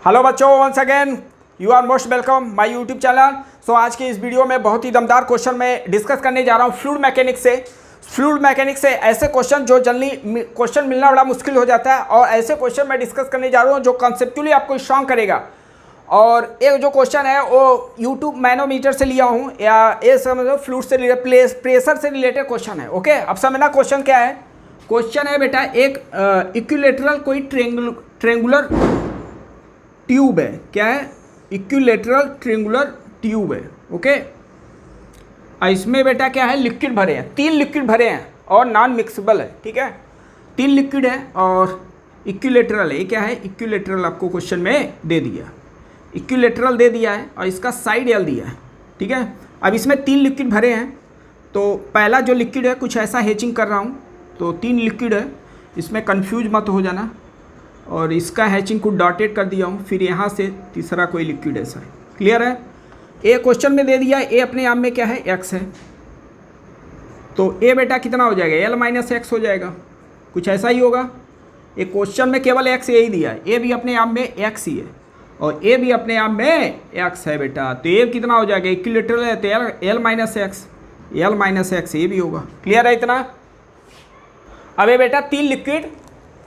Hello बच्चों, once again you are most welcome my YouTube channel. So आज की इस वीडियो में बहुत ही दमदार क्वेश्चन में डिस्कस करने जा रहा हूँ फ्लूइड मैकेनिक्स से ऐसे क्वेश्चन जो जनरली क्वेश्चन मिलना बड़ा मुश्किल हो जाता है, और ऐसे क्वेश्चन मैं डिस्कस करने जा रहा हूँ जो कॉन्सेप्चुअली आपको स्ट्रांग करेगा। और एक जो क्वेश्चन है वो यूट्यूब मैनोमीटर से लिया हूँ, या ये समझो फ्लूइड से रिलेटेड, प्रेशर से रिलेटेड क्वेश्चन है। ओके, अब समझना क्वेश्चन क्या है। क्वेश्चन है बेटा, एक इक्विलेटरल कोई ट्रेंगुलर ट्यूब है। क्या है? इक्विलेटरल ट्रिंगुलर ट्यूब है। ओके, इसमें बेटा क्या है, लिक्विड भरे हैं, 3 लिक्विड भरे हैं और नॉन मिक्सेबल है। ठीक है, 3 लिक्विड है और इक्विलेटरल है। ये क्या है? इक्विलेटरल आपको क्वेश्चन में दे दिया, इक्विलेटरल दे दिया है और इसका साइड एल दिया है। ठीक है, अब इसमें 3 लिक्विड भरे हैं, तो पहला जो लिक्विड है कुछ ऐसा हैचिंग कर रहा हूँ, तो 3 लिक्विड है, इसमें कंफ्यूज मत हो जाना। और इसका हैचिंग को डॉटेड कर दिया हूँ, फिर यहाँ से तीसरा कोई लिक्विड ऐसा है। क्लियर है? ए क्वेश्चन में दे दिया है, ए अपने आप में क्या है, एक्स है, तो ए बेटा कितना हो जाएगा, एल माइनस एक्स हो जाएगा, कुछ ऐसा ही होगा। एक क्वेश्चन में केवल एक्स ए ही दिया है, ए भी अपने आप में एक्स ही है और ए भी अपने आप में एक्स है बेटा, तो ए कितना हो जाएगा, इक्विलेटरल है तो एल माइनस एक्स ए भी होगा। क्लियर है इतना? अब ये बेटा 3 लिक्विड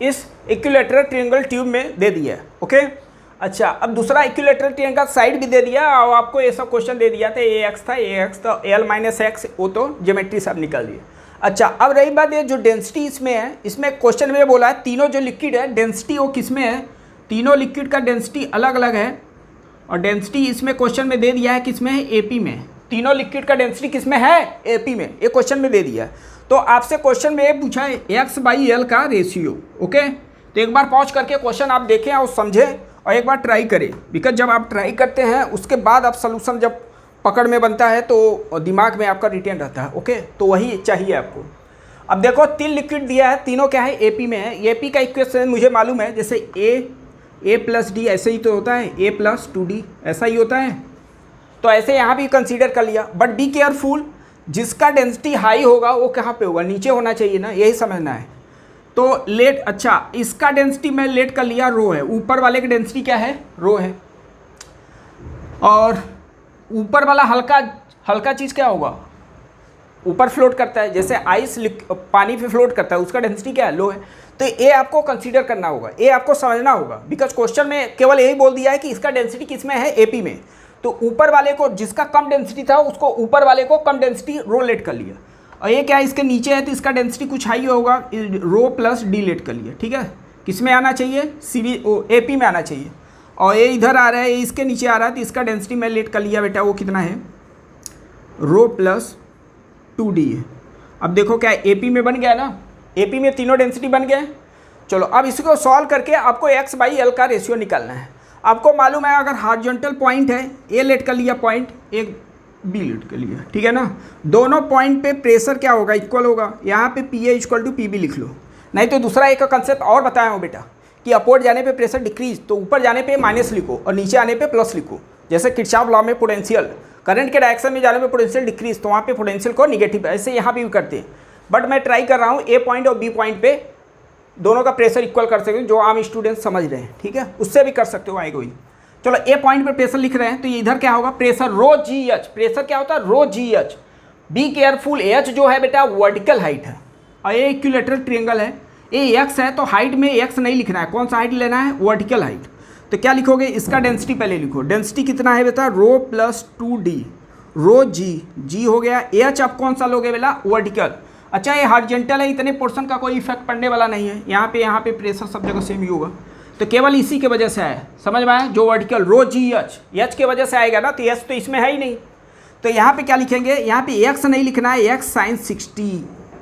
इस इक्विलेटरल ट्रायंगल ट्यूब में दे दिया है। ओके, अच्छा, अब दूसरा इक्विलेटरल ट्रायंगल साइड भी दे दिया और आपको ये सब क्वेश्चन दे दिया था, ए एक्स था, एल माइनस एक्स, वो तो ज्योमेट्री सब निकल दिए। अच्छा, अब रही बात ये जो डेंसिटी इसमें है, इसमें क्वेश्चन में बोला है तीनों जो लिक्विड है डेंसिटी वो किस में है, तीनों लिक्विड का डेंसिटी अलग अलग है, और डेंसिटी इसमें क्वेश्चन में दे दिया है किस में है, एपी में। तीनों लिक्विड का डेंसिटी किस में है, एपी में, ये क्वेश्चन में दे दिया है। तो आपसे क्वेश्चन में ये पूछा है एक्स बाई एल का रेशियो। ओके, तो एक बार पॉज करके क्वेश्चन आप देखें और समझें और एक बार ट्राई करें, बिकॉज जब आप ट्राई करते हैं उसके बाद आप सोल्यूशन जब पकड़ में बनता है तो दिमाग में आपका रिटेन रहता है। ओके, तो वही चाहिए आपको। अब देखो 3 लिक्विड दिया है, तीनों क्या है, एपी में है। एपी का इक्वेशन मुझे मालूम है, जैसे ए प्लस डी ऐसे ही तो होता है, ए प्लस 2d ऐसा ही होता है, तो ऐसे यहाँ भी कंसीडर कर लिया। बट बी केयरफुल, जिसका डेंसिटी हाई होगा वो कहाँ पे होगा, नीचे होना चाहिए ना, यही समझना है। तो लेट, अच्छा, इसका डेंसिटी मैं लेट कर लिया रो है, ऊपर वाले की डेंसिटी क्या है, रो है, और ऊपर वाला हल्का चीज़ क्या होगा, ऊपर फ्लोट करता है, जैसे आइस पानी पे फ्लोट करता है, उसका डेंसिटी क्या है, लो है। तो ये आपको कंसीडर करना होगा, ये आपको समझना होगा, बिकॉज क्वेश्चन में केवल यही बोल दिया है कि इसका डेंसिटी किस में है, एपी में। तो ऊपर वाले को, जिसका कम डेंसिटी था उसको ऊपर वाले को कम डेंसिटी रो लेट कर लिया, और ये क्या है, इसके नीचे है तो इसका डेंसिटी कुछ हाई होगा, रो प्लस डी लेट कर लिया। ठीक है, किस में आना चाहिए, एपी में आना चाहिए, और ये इधर आ रहा है, ये इसके नीचे आ रहा है, तो इसका डेंसिटी मैं लेट कर लिया बेटा, वो कितना है, रो प्लस 2d है। अब देखो क्या एपी में बन गया ना, एपी में तीनों डेंसिटी बन गए। चलो अब इसको सॉल्व करके आपको एक्स बाई एल का रेशियो निकालना है। आपको मालूम है अगर हॉरिजॉन्टल पॉइंट है, ए लेट कर लिया पॉइंट, एक बी लेट कर लिया, ठीक है ना, दोनों पॉइंट पे प्रेशर क्या होगा, इक्वल होगा। यहाँ पे P A equal to P B लिख लो, नहीं तो दूसरा एक कंसेप्ट और बताया हूँ बेटा कि अपवर्ड जाने पे प्रेशर डिक्रीज, तो ऊपर जाने पे माइनस लिखो और नीचे आने पे प्लस लिखो। जैसे किरचॉफ लॉ में पोटेंशियल, करंट के डायरेक्शन में जाने पे पोटेंशियल डिक्रीज, तो वहाँ पे पोटेंशियल को निगेटिव, ऐसे यहाँ भी करते हैं। बट मैं ट्राई कर रहा हूँ ए पॉइंट और बी पॉइंट पे दोनों का प्रेशर इक्वल कर सकते हो, जो आम स्टूडेंट समझ रहे हैं। ठीक है, उससे भी कर सकते हो, आएगा वही। चलो ए पॉइंट पे प्रेशर लिख रहे हैं, तो ये इधर क्या होगा, pressure rho g h, pressure क्या होता है, rho g h. Be careful, h जो है बेटा वर्टिकल हाइट है, और ये इक्विलेटरल ट्रायंगल है, ये एक्स है, तो हाइट में एक्स नहीं लिखना है, कौन सा हाइट लेना है, वर्टिकल हाइट। तो क्या लिखोगे, इसका डेंसिटी पहले लिखो, डेंसिटी कितना है बेटा, रो प्लस 2d, रो जी हो गया, एच अब कौन सा लोगे बेटा, वर्टिकल। अच्छा, ये हॉरिजॉन्टल है, इतने पोर्शन का कोई इफेक्ट पड़ने वाला नहीं है, यहाँ पे प्रेशर सब जगह सेम ही होगा, तो केवल इसी के वजह से आया, समझ में आया, जो वर्टिकल रो जी एच के वजह से आएगा ना, तो एच तो इसमें है ही नहीं। तो यहाँ पे क्या लिखेंगे, यहाँ पे एक्स नहीं लिखना है, एक्स साइन 60,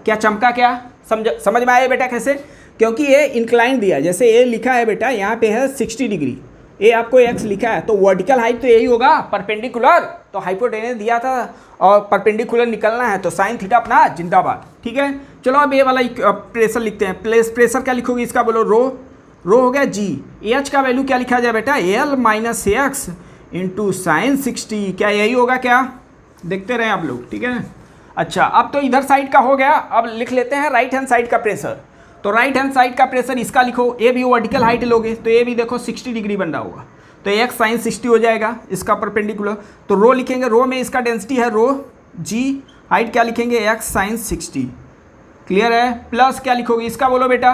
क्या चमका, क्या समझ में आया बेटा कैसे, क्योंकि ये इंक्लाइन दिया, जैसे ये लिखा है बेटा, यहाँ पे है 60 डिग्री, ये आपको एक्स लिखा है, तो वर्टिकल हाइट तो यही होगा, परपेंडिकुलर, तो हाइपोटेनस दिया था और परपेंडिकुलर निकलना है, तो साइन थीटा अपना जिंदाबाद। ठीक है, चलो अब ये वाला प्रेशर लिखते हैं। प्रेशर क्या लिखोगे, इसका बोलो रो हो गया जी, एच का वैल्यू क्या लिखा जाए बेटा, L minus x into sine 60, क्या यही होगा, क्या देखते रहे आप लोग। ठीक है, अच्छा, अब तो इधर साइड का हो गया, अब लिख लेते हैं राइट हैंड साइड का प्रेशर। तो राइट हैंड साइड का प्रेशर इसका लिखो, ए भी वर्टिकल हाइट लोगे तो ए भी देखो 60 डिग्री बन रहा होगा, तो एक्स साइन 60 हो जाएगा इसका परपेंडिकुलर। तो रो लिखेंगे, रो में इसका डेंसिटी है रो जी, हाइट क्या लिखेंगे एक्स साइन 60। क्लियर है? प्लस क्या लिखोगे इसका बोलो बेटा,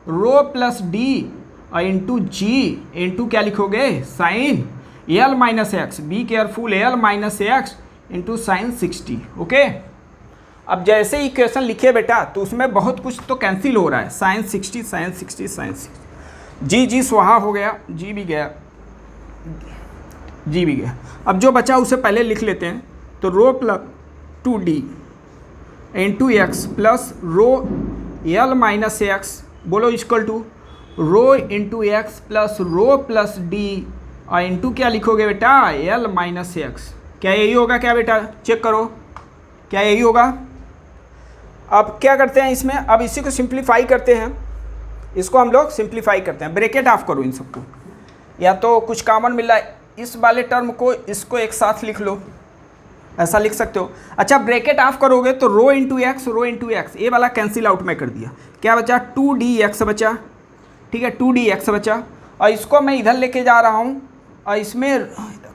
रो प्लस डी और इंटू जी इंटू क्या लिखोगे sine L minus x, be careful, L minus x into sine 60। Okay, अब जैसे ही इक्वेशन लिखे बेटा तो उसमें बहुत कुछ तो कैंसिल हो रहा है, साइन 60 साइन 60 साइन 60, जी स्वाहा हो गया, जी भी गया, जी भी गया। अब जो बचा उसे पहले लिख लेते हैं, तो rho plus 2d into x plus rho l minus x बोलो equal to rho into x plus rho plus d और इंटू क्या लिखोगे बेटा एल माइनस एक्स। क्या यही होगा क्या बेटा? चेक करो, क्या यही होगा? अब क्या करते हैं इसमें, अब इसी को सिंप्लीफाई करते हैं, इसको हम लोग सिंप्लीफाई करते हैं। ब्रैकेट ऑफ करो इन सबको, या तो कुछ कॉमन मिल रहा है इस वाले टर्म को, इसको एक साथ लिख लो, ऐसा लिख सकते हो। अच्छा, ब्रैकेट ऑफ करोगे तो रो इंटू एक्स ये वाला कैंसिल आउट में कर दिया, क्या बचा 2dx बचा, ठीक है 2dx बचा। और इसको मैं इधर लेके जा रहा हूँ और इसमें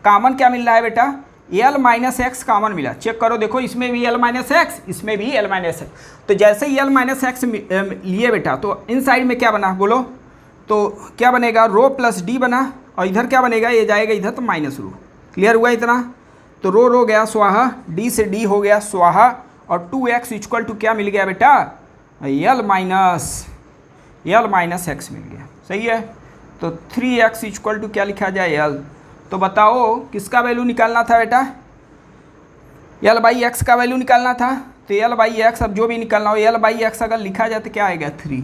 कॉमन क्या मिल रहा है बेटा, एल माइनस एक्स कॉमन मिला। चेक करो, देखो इसमें भी एल माइनस एक्स, इसमें भी एल माइनस एक्स। तो जैसे ही एल माइनस एक्स लिए बेटा तो इन साइड में क्या बना बोलो, तो क्या बनेगा रो प्लस डी बना और इधर क्या बनेगा, ये जाएगा इधर तो माइनस रो। क्लियर हुआ इतना? तो रो गया स्वाहा, डी से डी हो गया स्वाहा और 2x इक्वल टू क्या मिल गया बेटा एल माइनस एक्स मिल गया। सही है? तो 3x इक्वल टू क्या लिखा जाए एल। तो बताओ किसका वैल्यू निकालना था बेटा, एल बाई एक्स का वैल्यू निकालना था। तो एल बाई एक्स, अब जो भी निकालना हो एल बाई एक्स अगर लिखा जाए तो क्या आएगा 3।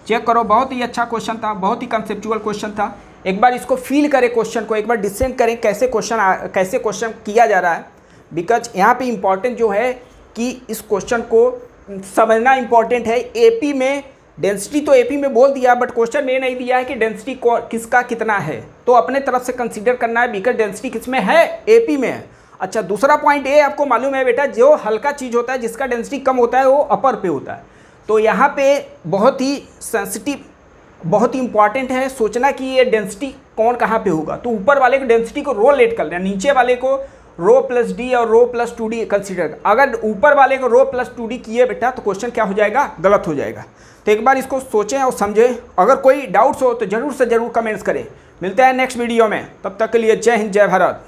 चेक करो, बहुत ही अच्छा क्वेश्चन था, बहुत ही कंसेप्चुअल क्वेश्चन था। एक बार इसको फील करें क्वेश्चन को, एक बार डिसेंड करें कैसे क्वेश्चन किया जा रहा है। बिकॉज यहाँ पे इम्पॉर्टेंट जो है कि इस क्वेश्चन को समझना इम्पॉर्टेंट है। एपी में डेंसिटी तो एपी में बोल दिया, बट क्वेश्चन में नहीं दिया है कि डेंसिटी किसका कितना है, तो अपने तरफ से कंसीडर करना है बिकॉज डेंसिटी किस में है, एपी में है। अच्छा, दूसरा पॉइंट ये आपको मालूम है बेटा, जो हल्का चीज़ होता है जिसका डेंसिटी कम होता है वो अपर पे होता है। तो यहाँ पे बहुत ही सेंसिटिव, बहुत ही इंपॉर्टेंट है सोचना कि ये डेंसिटी कौन कहाँ पे होगा। तो ऊपर वाले को डेंसिटी को रो लेट कर लेना, नीचे वाले को रो प्लस डी और रो प्लस 2d कंसीडर। अगर ऊपर वाले को रो प्लस 2d किए बेटा तो क्वेश्चन क्या हो जाएगा, गलत हो जाएगा। तो एक बार इसको सोचें और समझें। अगर कोई डाउट्स हो तो ज़रूर से ज़रूर कमेंट्स करें। मिलते हैं नेक्स्ट वीडियो में, तब तक के लिए जय हिंद जय भारत।